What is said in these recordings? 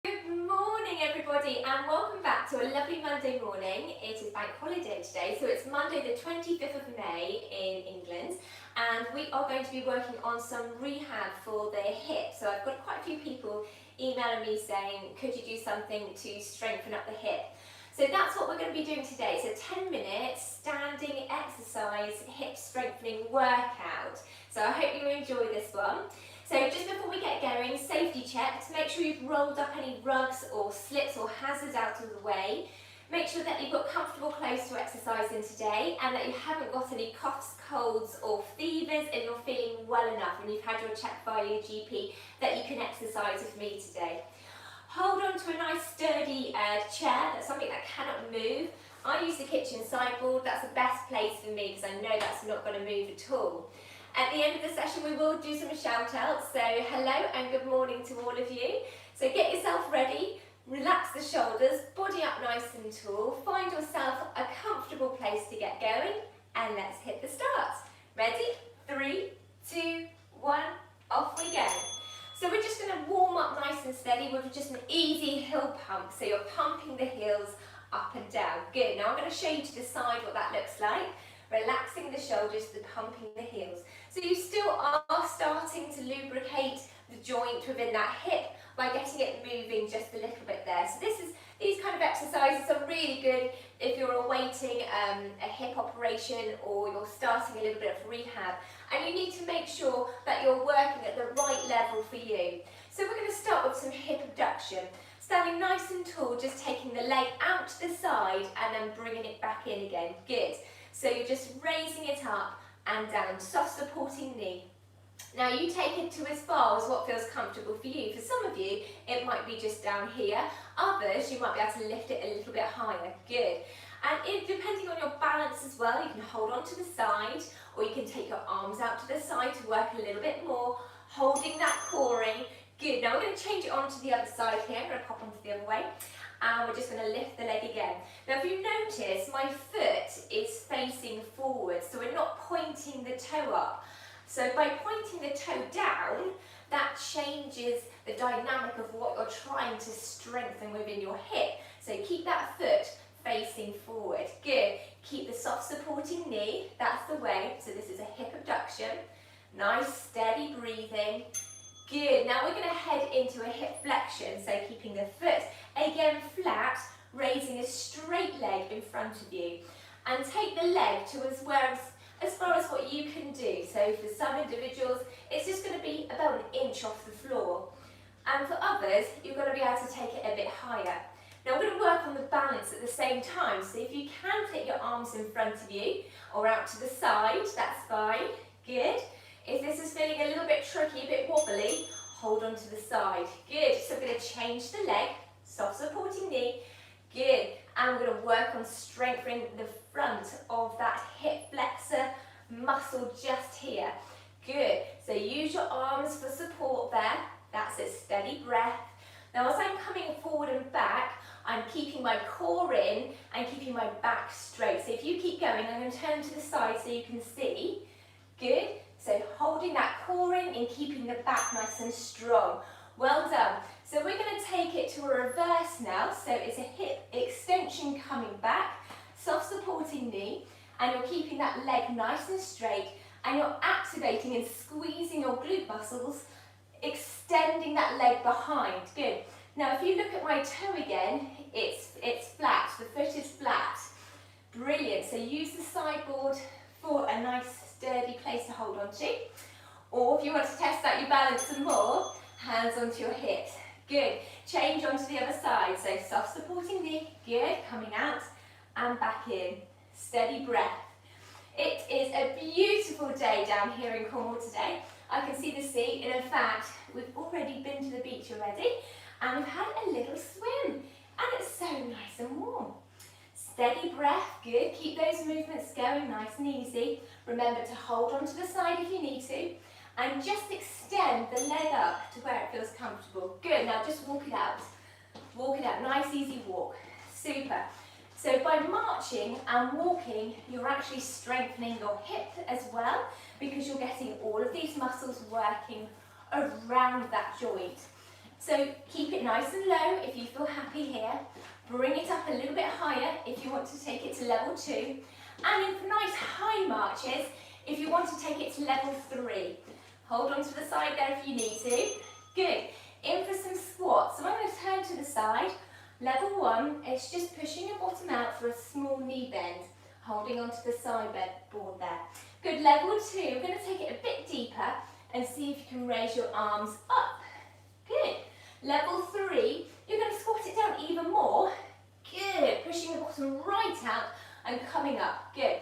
Good morning everybody and welcome back to a lovely Monday morning. It is bank holiday today, so it's Monday the 25th of May in England, and we are going to be working on some rehab for the hip. So I've got quite a few people emailing me saying, could you do something to strengthen up the hip? So that's what we're going to be doing today. So 10 minutes standing exercise hip strengthening workout. So I hope you enjoy this one. So just before we get going, safety check to make sure you've rolled up any rugs or slips or hazards out of the way. Make sure that you've got comfortable clothes to exercise in today and that you haven't got any coughs, colds or fevers, and you're feeling well enough and you've had your check by your GP that you can exercise with me today. Hold on to a nice sturdy chair, that's something that cannot move. I use the kitchen sideboard, that's the best place for me because I know that's not going to move at all. At the end of the session we will do some shout outs, so hello and good morning to all of you. So get yourself ready, relax the shoulders, body up nice and tall, find yourself a comfortable place to get going and let's hit the start. Ready? 3, 2, 1, off we go. So we're just going to warm up nice and steady with just an easy heel pump. So you're pumping the heels up and down. Good. Now I'm going to show you to the side what that looks like. Relaxing the shoulders, the pumping the heels. So you still are starting to lubricate the joint within that hip by getting it moving just a little bit there. So these kind of exercises are really good if you're awaiting a hip operation or you're starting a little bit of rehab, and you need to make sure that you're working at the right level for you. So we're going to start with some hip abduction. Standing nice and tall, just taking the leg out to the side and then bringing it back in again. Good. So you're just raising it up and down, soft supporting knee. Now you take it to as far as what feels comfortable for you. For some of you, it might be just down here. Others, you might be able to lift it a little bit higher. Good. And depending on your balance as well, you can hold on to the side or you can take your arms out to the side to work a little bit more, holding that core in. Good. Now we're going to change it on to the other side here. I'm going to pop onto the other way. And we're just going to lift the leg again. Now if you notice, my foot is facing forward, so we're not pointing the toe up. So by pointing the toe down, that changes the dynamic of what you're trying to strengthen within your hip. So keep that foot facing forward. Good. Keep the soft supporting knee, that's the way. So this is a hip abduction. Nice steady breathing. Good. Now we're going to head into a hip flexion, so keeping the foot again flat, raising a straight leg in front of you, and take the leg to as far as what you can do. So for some individuals, it's just going to be about an inch off the floor, and for others, you're going to be able to take it a bit higher. Now we're going to work on the balance at the same time, so if you can take your arms in front of you or out to the side, that's fine. Good. If this is feeling a little bit tricky, a bit wobbly, hold on to the side. Good. So we're going to change the leg, soft supporting knee. Good. And we're going to work on strengthening the front of that hip flexor muscle just here. Good. So use your arms for support there. That's a steady breath. Now as I'm coming forward and back, I'm keeping my core in and keeping my back straight. So if you keep going, I'm going to turn to the side so you can see. Good. So holding that core in and keeping the back nice and strong. Well done. So we're going to take it to a reverse now. So it's a hip extension coming back, soft supporting knee, and you're keeping that leg nice and straight, and you're activating and squeezing your glute muscles, extending that leg behind. Good. Now if you look at my toe again, it's flat, the foot is flat. Brilliant. So use the sideboard for a nice sturdy place to hold on to, or if you want to test out your balance some more, hands onto your hips. Good. Change onto the other side, so soft supporting knee. Good. Coming out and back in. Steady breath. It is a beautiful day down here in Cornwall today. I can see the sea, and in fact we've already been to the beach already and we've had a little swim, and it's so nice and warm. Steady breath, good. Keep those movements going nice and easy. Remember to hold on to the side if you need to, and just extend the leg up to where it feels comfortable. Good, now just walk it out. Walk it out, nice easy walk. Super. So by marching and walking, you're actually strengthening your hip as well, because you're getting all of these muscles working around that joint. So keep it nice and low if you feel happy here. Bring it up a little bit higher if you want to take it to level 2. And in nice high marches if you want to take it to level 3. Hold on to the side there if you need to. Good. In for some squats. So I'm going to turn to the side. Level 1, it's just pushing your bottom out for a small knee bend. Holding onto the side board there. Good. Level 2, we're going to take it a bit deeper and see if you can raise your arms up. Good. Level 3, you're going to squat it down even more. Good. Pushing the bottom right out and coming up. Good.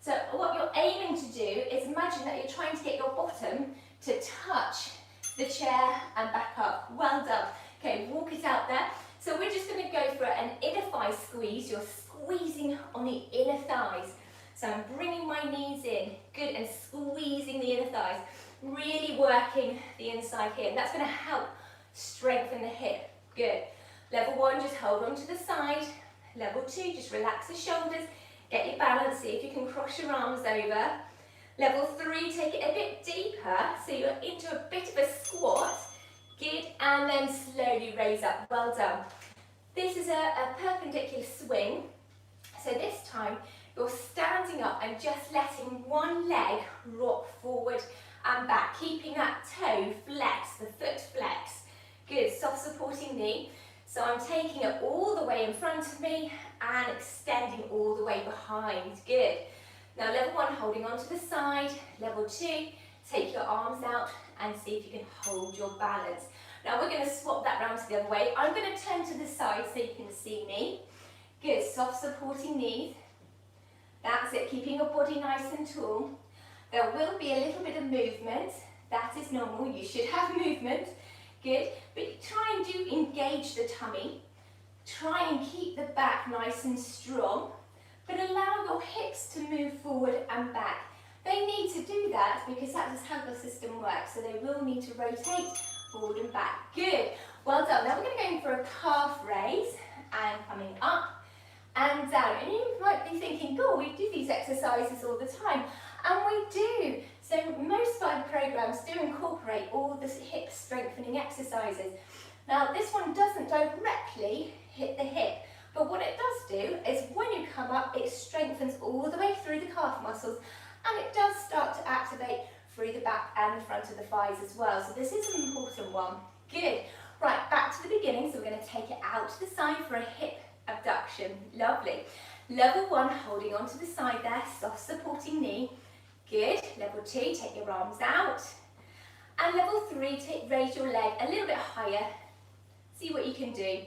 So what you're aiming to do is imagine that you're trying to get your bottom to touch the chair and back up. Well done. Okay, walk it out there. So we're just going to go for an inner thigh squeeze. You're squeezing on the inner thighs. So I'm bringing my knees in. Good, and squeezing the inner thighs. Really working the inside here. And that's going to help strengthen the hip. Good. Level 1, just hold on to the side. Level 2, just relax the shoulders. Get your balance. See if you can cross your arms over. Level 3, take it a bit deeper. So you're into a bit of a squat. Good, and then slowly raise up. Well done. This is a perpendicular swing. So this time, you're standing up and just letting one leg rock forward and back, keeping that toe flex, the foot flex. Good, soft supporting knee. So I'm taking it all the way in front of me and extending all the way behind. Good. Now level 1, holding onto the side. Level 2, take your arms out and see if you can hold your balance. Now we're going to swap that round to the other way. I'm going to turn to the side so you can see me. Good, soft supporting knees. That's it, keeping your body nice and tall. There will be a little bit of movement. That is normal, you should have movement. Good, but try and do engage the tummy. Try and keep the back nice and strong, but allow your hips to move forward and back. They need to do that because that is how the system works, so they will need to rotate forward and back. Good, well done. Now we're going to go in for a calf raise and coming up and down. And you might be thinking, oh, we do these exercises all the time. And we do. So most of our programs do incorporate all the hip strengthening exercises. Now this one doesn't directly hit the hip, but what it does do is when you come up, it strengthens all the way through the calf muscles, and it does start to activate through the back and the front of the thighs as well. So this is an important one. Good. Right, back to the beginning. So we're going to take it out to the side for a hip abduction. Lovely. Level 1, holding onto the side there, soft supporting knee. Good. Level 2, take your arms out. And level 3, raise your leg a little bit higher. See what you can do.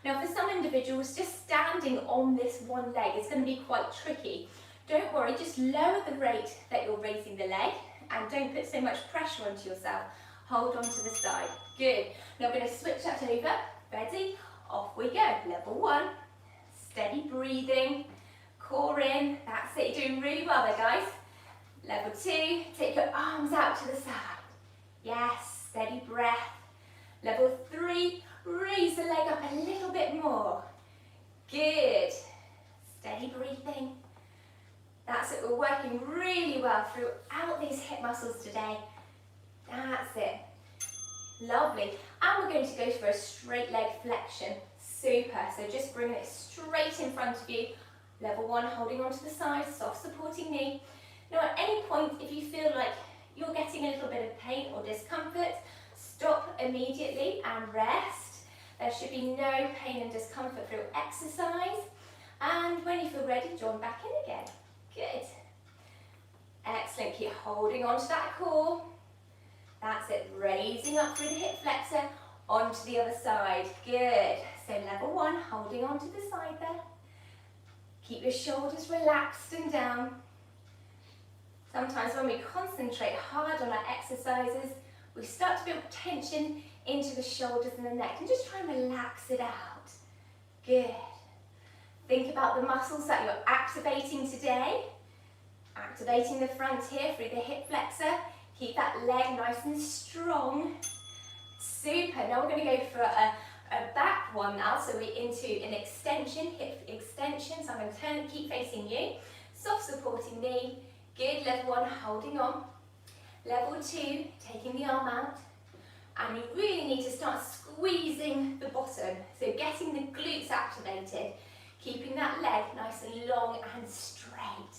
Now for some individuals, just standing on this one leg is going to be quite tricky. Don't worry, just lower the rate that you're raising the leg and don't put so much pressure onto yourself. Hold on to the side. Good. Now we're going to switch that over. Ready? Off we go. Level 1. Steady breathing. Core in. That's it. You're doing really well there, guys. Level 2. Take your arms out to the side. Yes. Steady breath. Level 3. Raise the leg up a little bit more. Good. Steady breathing. That's it. We're working really well throughout these hip muscles today. That's it. Lovely. And we're going to go for a straight leg flexion. Super. So just bring it straight in front of you. Level 1, holding onto the side, soft supporting knee. Now at any point, if you feel like you're getting a little bit of pain or discomfort, stop immediately and rest. There should be no pain and discomfort through exercise. And when you feel ready, join back in again. Good. Excellent. Keep holding onto that core. That's it. Raising up through the hip flexor onto the other side. Good. So level 1, holding onto the side there. Keep your shoulders relaxed and down. Sometimes when we concentrate hard on our exercises, we start to build tension into the shoulders and the neck, and just try and relax it out. Good. Think about the muscles that you're activating today. Activating the front here through the hip flexor. Keep that leg nice and strong. Super. Now we're going to go for a back one now. So we're into an extension, hip extension. So I'm going to turn and keep facing you. Soft supporting knee. Good. Level 1, holding on. Level 2, taking the arm out. And you really need to start squeezing squeezing the bottom, so getting the glutes activated, keeping that leg nice and long and straight.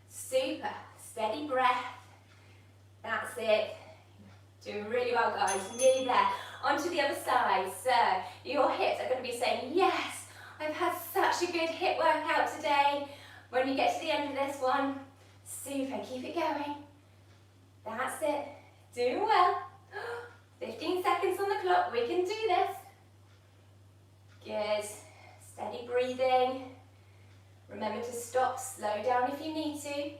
Super. Steady breath. That's it. Doing really well, guys. Nearly there. Onto the other side. So your hips are going to be saying, yes, I've had such a good hip workout today. When you get to the end of this one, super. Keep it going. That's it. Doing well. 15 seconds on the clock. We can do this. Good. Steady breathing. Remember to stop, slow down if you need to.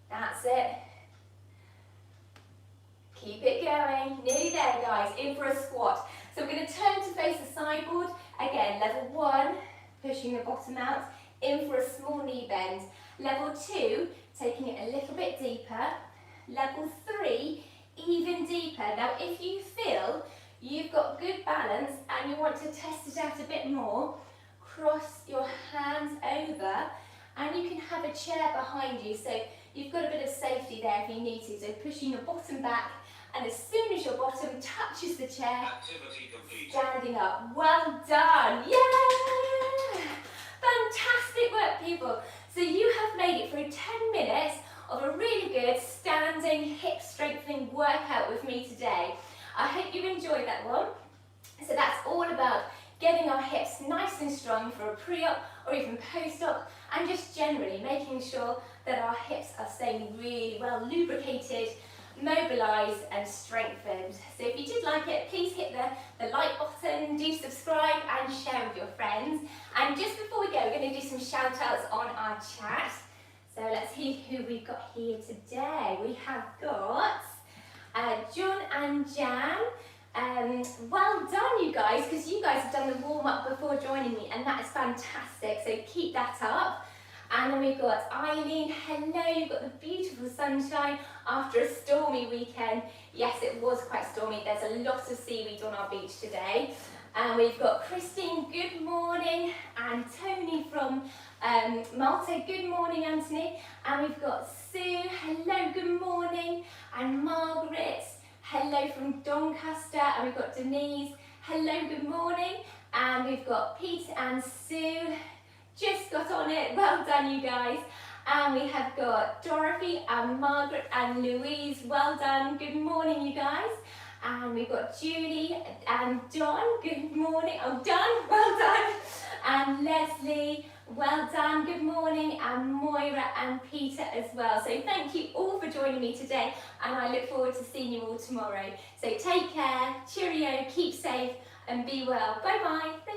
That's it. Keep it going. Nearly there, guys. In for a squat. So we're going to turn to face the sideboard. Again, level 1, pushing the bottom out. In for a small knee bend. Level 2, taking it a little bit deeper. Level 3, even deeper. Now, if you feel you've got good balance and you want to test it out a bit more, cross your hands over and you can have a chair behind you. So you've got a bit of safety there if you need to. So pushing your bottom back, and as soon as your bottom touches the chair, standing up. Well done. Yeah! Fantastic work, people. So you have made it through 10 minutes of a really good standing hip strengthening workout with me today. I hope you enjoyed that one. So that's all about getting our hips nice and strong for a pre-op or even post-op, and just generally making sure that our hips are staying really well lubricated, mobilised and strengthened. So if you did like it, please hit the like button, do subscribe and share with your friends. And just before we go, we're going to do some shout outs on our chat. So let's see who we've got here today. We have got John and Jan. Well done, you guys, because you guys have done the warm-up before joining me, and that is fantastic, so keep that up. And then we've got Eileen. Hello, you've got the beautiful sunshine after a stormy weekend. Yes, it was quite stormy. There's a lot of seaweed on our beach today. And we've got Christine, good morning, and Tony from Malta, good morning, Anthony. And we've got Sue, hello, good morning, and Margaret, hello from Doncaster. And we've got Denise, hello, good morning. And we've got Pete and Sue, just got on it, well done, you guys. And we have got Dorothy and Margaret and Louise, well done, good morning, you guys. And we've got Julie and Don, good morning, oh Don, well done. And Leslie, well done, good morning. And Moira and Peter as well. So thank you all for joining me today, and I look forward to seeing you all tomorrow. So take care, cheerio, keep safe and be well. Bye bye.